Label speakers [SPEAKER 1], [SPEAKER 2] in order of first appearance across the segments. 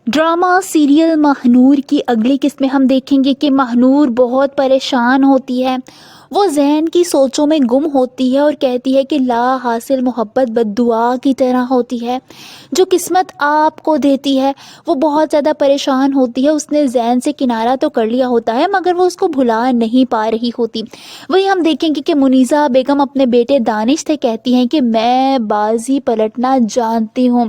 [SPEAKER 1] Drama serial Mahnoor کی اگلی قسط میں ہم دیکھیں گے کہ ماہنور بہت پریشان ہوتی ہے۔ وہ زین کی سوچوں میں گم ہوتی ہے اور کہتی ہے کہ لا حاصل محبت بد دعا کی طرح ہوتی ہے جو قسمت آپ کو دیتی ہے۔ وہ بہت زیادہ پریشان ہوتی ہے۔ اس نے زین سے کنارہ تو کر لیا ہوتا ہے مگر وہ اس کو بھلا نہیں پا رہی ہوتی۔ وہی ہم دیکھیں گے کہ منیزہ بیگم اپنے بیٹے دانش سے کہتی ہیں کہ میں بازی پلٹنا جانتی ہوں۔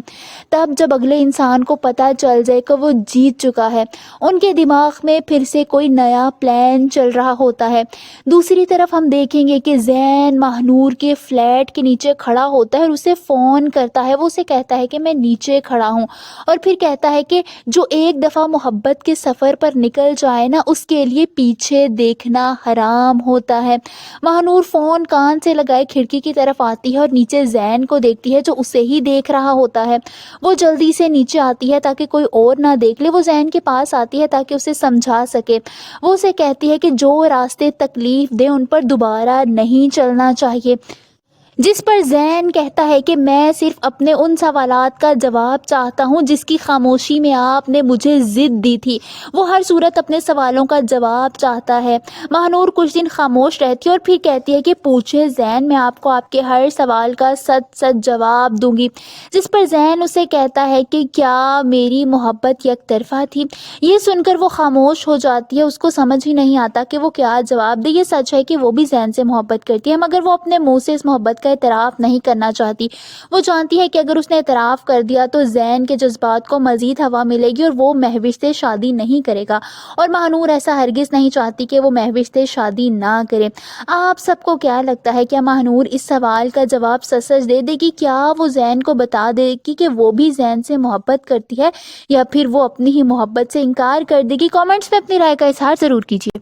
[SPEAKER 1] تب جب اگلے انسان کو پتہ چل جائے کہ وہ جیت چکا ہے، ان کے دماغ میں پھر سے کوئی نیا پلان چل رہا ہوتا ہے۔ دوسری طرف ہم دیکھیں گے کہ زین ماہنور کے فلیٹ کے نیچے کھڑا ہوتا ہے اور اسے فون کرتا ہے۔ وہ اسے کہتا ہے کہ میں نیچے کھڑا ہوں، اور پھر کہتا ہے کہ جو ایک دفعہ محبت کے سفر پر نکل جائے نا، اس کے لیے پیچھے دیکھنا حرام ہوتا ہے۔ ماہنور فون کان سے لگائے کھڑکی کی طرف آتی ہے اور نیچے زین کو دیکھتی ہے جو اسے ہی دیکھ رہا ہوتا ہے۔ وہ جلدی سے نیچے آتی ہے تاکہ کوئی اور نہ دیکھ لے۔ وہ زین کے پاس آتی ہے تاکہ اسے سمجھا سکے۔ وہ اسے کہتی ہے کہ جو راستے تکلیف دیں ان پر دوبارہ نہیں چلنا چاہیے، جس پر زین کہتا ہے کہ میں صرف اپنے ان سوالات کا جواب چاہتا ہوں جس کی خاموشی میں آپ نے مجھے ضد دی تھی۔ وہ ہر صورت اپنے سوالوں کا جواب چاہتا ہے۔ ماہنور کچھ دن خاموش رہتی ہے اور پھر کہتی ہے کہ پوچھے زین، میں آپ کو آپ کے ہر سوال کا سچ سچ جواب دوں گی۔ جس پر زین اسے کہتا ہے کہ کیا میری محبت یک طرفہ تھی؟ یہ سن کر وہ خاموش ہو جاتی ہے۔ اس کو سمجھ ہی نہیں آتا کہ وہ کیا جواب دے۔ یہ سچ ہے کہ وہ بھی زین سے محبت کرتی ہے مگر وہ اپنے منہ سے اس محبت کا اعتراف نہیں کرنا چاہتی۔ وہ جانتی ہے کہ اگر اس نے اعتراف کر دیا تو زین کے جذبات کو مزید ہوا ملے گی اور وہ مہوش سے شادی نہیں کرے گا، اور ماہنور ایسا ہرگز نہیں چاہتی کہ وہ مہوش سے شادی نہ کرے۔ آپ سب کو کیا لگتا ہے، کیا ماہنور اس سوال کا جواب سچ دے دے گی؟ کیا وہ زین کو بتا دے گی کہ وہ بھی زین سے محبت کرتی ہے، یا پھر وہ اپنی ہی محبت سے انکار کر دے گی؟ کامنٹس میں اپنی رائے کا اظہار ضرور کیجیے۔